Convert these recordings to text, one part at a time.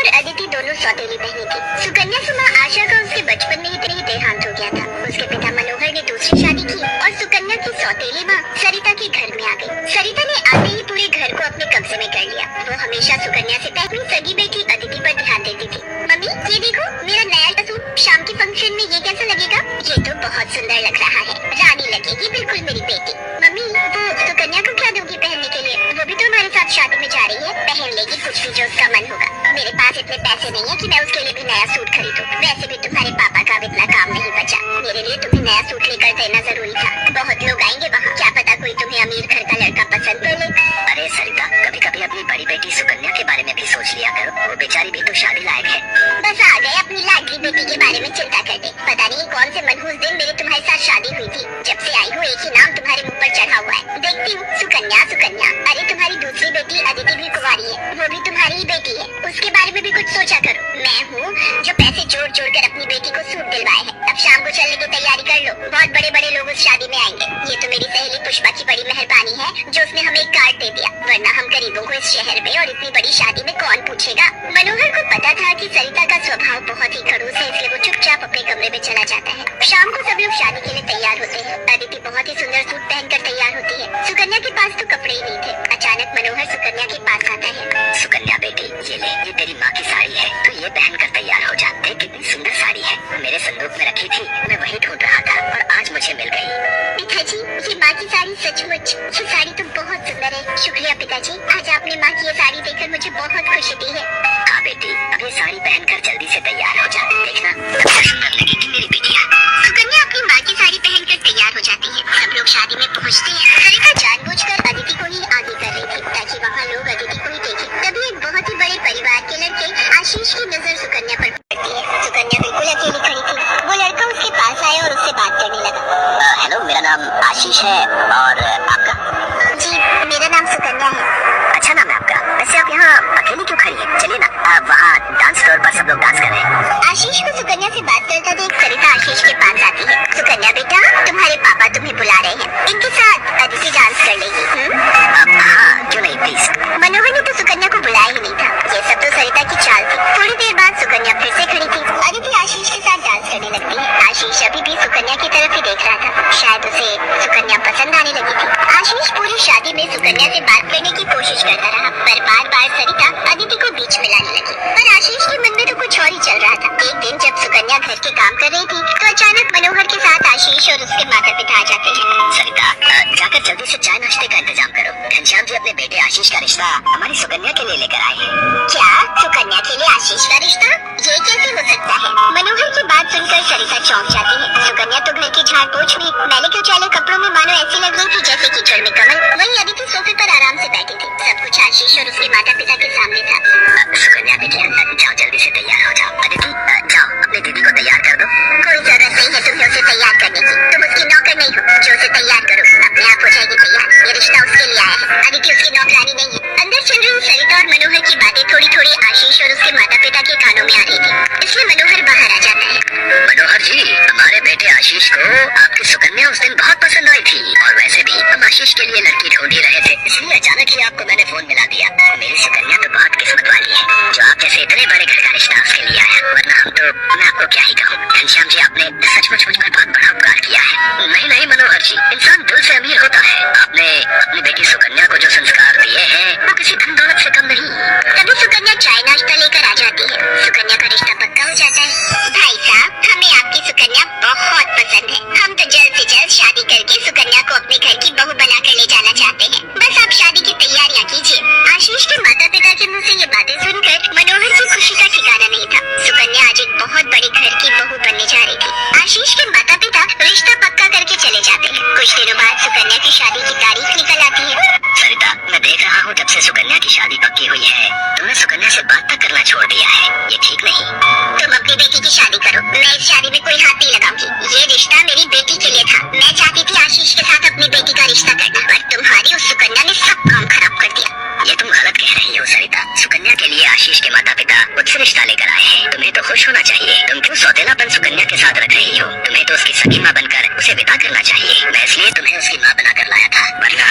और अदिति दोनों सौतेली बहनें थी। सुकन्या से माँ आशा का उसके बचपन में ही देहांत हो गया था। उसके पिता मनोहर ने दूसरी शादी की और सुकन्या की सौतेली माँ सरिता के घर में आ गई। सरिता ने आते ही पूरे घर को अपने कब्जे में कर लिया। वो हमेशा सुकन्या से अपनी सगी बेटी अदिति पर ध्यान देती थी। मम्मी ये देखो मेरा नया सूट, शाम के फंक्शन में ये कैसा लगेगा? ये तो बहुत सुंदर लग रहा है, रानी लगेगी बिल्कुल मेरी बेटी। मम्मी वो सुकन्या को क्या दोगी पहनने के लिए? वो भी तो हमारे साथ शादी में जा रही है, पहन लेगी कुछ भी जो उसका मन होगा। मेरे पास इतने पैसे नहीं है कि मैं उसके लिए भी नया सूट खरीदूं। वैसे भी तुम्हारे पापा का इतना काम नहीं बचा, मेरे लिए तुम्हें नया सूट लेकर देना जरूरी था। बहुत लोग आएंगे वहाँ, क्या पता कोई तुम्हें अमीर घर का लड़का पसंद कर ले। अरे सरिता, कभी कभी अपनी बड़ी बेटी सुकन्या के बारे में भी सोच लिया करो, वो बेचारी भी तो शादी लायक है। बस आ गए अपनी लाडली बेटी के बारे में चिंता करते। पता नहीं कौन से मनहूस दिन मेरी तुम्हारे साथ शादी हुई थी। जब से आई हूँ एक ही नाम तुम्हारे मुंह पर चढ़ा हुआ है, देखती हूँ सुकन्या सुकन्या। अरे तुम्हारी दूसरी बेटी अदिति भी कुंवारी है, वो भी तुम्हारी ही बेटी है, उसके बारे में भी कुछ सोचा करो। मैं हूँ जो पैसे जोड़ जोड़ कर अपनी बेटी को सूट दिलवाए हैं। अब शाम को चलने की तैयारी कर लो, बहुत बड़े बड़े लोग उस शादी में आएंगे। ये तो मेरी सहेली पुष्पा की बड़ी मेहरबानी है जो उसने हमें एक कार्ड दे दिया, वरना हम गरीबों को इस शहर में और इतनी बड़ी शादी में कौन पूछेगा। मनोहर को पता था कि सरिता का स्वभाव बहुत ही खड़ूस है, इसलिए वो चुपचाप अपने कमरे में चला जाता है। शाम को सब लोग शादी के लिए तैयार होते हैं। अदिति बहुत ही सुंदर सूट पहनकर तैयार होती है। सुकन्या के पास तो कपड़े ही नहीं थे। अचानक मनोहर सुकन्या के पास आता है। सुकन्या बेटी, ये ले, ये तेरी माँ की साड़ी है, तो ये पहन कर तैयार हो जा। देख कितनी सुंदर साड़ी है, मेरे संदूक में रखी थी, मैं वही ढूंढ रहा था और आज मुझे मिल गई। पिताजी ये माँ की साड़ी सचमुच, ये साड़ी तो बहुत सुंदर है। शुक्रिया पिताजी, आज आपने माँ की ये साड़ी देखकर मुझे बहुत खुशी दी है। हाँ बेटी, अब ये साड़ी पहनकर जल्दी से तैयार हो जा, देखना सबसे सुंदर लगेगी मेरी बेटिया। सुकन्या अपनी माँ की साड़ी पहनकर तैयार हो जाती है। सब लोग शादी में पहुँचते हैं। सरिता जानबूझकर अदिति को ही आगे कर रही थी ताकि वहाँ लोग अदिति को ही देखें। तभी एक बहुत ही बड़े परिवार के लड़के आशीष की नजर सुकन्या पर पड़ती है। सुकन्या बिल्कुल अकेली खड़ी थी। वो लड़का उसके पास आया और उससे बात करने लगा। हेलो, मेरा नाम आशीष है और आपका? जी मेरा नाम सुकन्या है। अच्छा नाम है आपका। वैसे आप यहाँ अकेली क्यों खड़ी है? चलिए ना, वहाँ डांस फ्लोर पर सब लोग डांस कर रहे हैं। आशीष को सुकन्या से बात करता देख सरिता आशीष के पास आती है। सुकन्या बेटा, तुम्हारे पापा तुम्हें बुला रहे हैं, इनके साथ अदिति डांस कर लेगी। हाँ क्यों नहीं, प्लीज। मनोहर ने तो सुकन्या को बुलाया ही नहीं था। ये सब तो सरिता की चाल थी। थोड़ी देर बाद सुकन्या फिर से खड़ी थी। अदिति आशीष के साथ डांस करने लगती है। आशीष अभी भी सुकन्या की तरफ ही देख रहा था, शायद उसे सुकन्या पसंद आने लगी थी। आशीष पूरी शादी में सुकन्या से बात करने की कोशिश करता रहा, पर बार बार सरिता अदिति को बीच में लाने लगी। पर आशीष के मन में तो कुछ और ही चल रहा था। एक दिन जब सुकन्या घर के काम कर रही थी तो अचानक मनोहर के साथ आशीष और उसके माता पिता आ जाते हैं। सरिता, जाकर जल्दी से चाय नाश्ते का इंतजाम करो। घनश्याम जी अपने बेटे आशीष का रिश्ता हमारी सुकन्या के लिए लेकर आए हैं। क्या सुकन्या के लिए आशीष का रिश्ता? ये कैसे हो सकता है? मनोहर की बात सुनकर सरिता चौंक जाती है। सुकन्या तो घर की झाड़ पोछ में मैले के उछाले कपड़ों में मानो ऐसी लग रही थी जैसे कीचड़ में कमल। वहीं अदिति सोफे पर आराम से बैठी थी। सब कुछ आशीष और उसके माता पिता के सामने था। सुकन्या बेटी, जाओ जल्दी से तैयार हो जाओ। अदिति, जाओ अपनी दीदी को तैयार कर दो। कोई जरूरत नहीं है तुम्हें उसे तैयार करने की, तुम उसकी नौकर नहीं हो जो उसे तैयार करो, अपने आप हो जाएगी तैयार। ये रिश्ता उसके लिए आया है, अदिति उसकी नौकरानी नहीं है। अंदर चल रही सरिता और मनोहर की बातें थोड़ी थोड़ी आशीष और उसके माता पिता के कानों में आ रही थी, इसलिए मनोहर बाहर आ जाता है। मनोहर जी, हमारे बेटे आशीष को आपकी सुकन्या उस दिन बहुत पसंद आई थी और वैसे भी हम आशीष के लिए लड़की ढूंढ ही रहे थे, इसलिए अचानक ही आपको मैंने फोन मिला दिया। मेरी सुकन्या तो बहुत किस्मत वाली है जो आप जैसे इतने बड़े घर का रिश्ता उसके लिए आया, वरना हम तो, मैं आपको क्या ही कहूँ। घनश्याम जी, आपने सचमुच मुझ पर बहुत बड़ा उपकार किया है। नहीं नहीं मनोहर जी, इंसान दिल से अमीर होता है। आपने अपनी बेटी सुकन्या को जो संस्कार दिए हैं वो किसी धन दौलत से कम नहीं। तभी सुकन्या चाय नाश्ता लेकर आ जाती है। सुकन्या का रिश्ता पक्का हो जाता है। भाई साहब, हमें आपकी सुकन्या बहुत पसंद है। हम तो जल्द से जल्द शादी करके सुकन्या को अपने घर की बहू बनाकर ले जाना चाहते हैं। बस आप शादी की तैयारियां कीजिए। आशीष के माता पिता के मुँह से ये बातें सुनकर मनोहर की खुशी का ठिकाना नहीं था। सुकन्या आज एक बहुत बड़े घर की बहू बनने जा रही थी। आशीष के माता पिता रिश्ता पक्का करके चले जाते हैं। कुछ दिनों बाद सुकन्या की शादी की तारीख निकल आती है। सरिता, मैं देख रहा हूँ जब से सुकन्या की शादी पक्की हुई है तुमने सुकन्या से बात तक करना छोड़ दिया है, ये ठीक नहीं। तुम अपनी बेटी की शादी करो, मैं इस शादी में कोई हाथ नहीं लगाऊंगी। ये रिश्ता मेरी बेटी के लिए था। मैं चाहती थी आशीष के साथ अपनी बेटी का रिश्ता करना, पर तुम्हारी उस सुकन्या ने सब काम खराब कर दिया। ये तुम गलत कह रही हो सरिता। सुकन्या के लिए आशीष के माता पिता मुझसे रिश्ता लेकर आए हैं, तुम्हें तो खुश होना चाहिए। तुम क्यों सौतेलापन सुकन्या के साथ रख रही हो? तुम्हें तो उसकी सगी माँ बनकर उसे विदा करना चाहिए। मैं इसलिए तुम्हें उसकी माँ बनाकर लाया था, वरना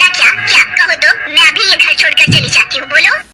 क्या? क्या कहो तो मैं अभी ये घर छोड़कर चली जाती हूँ।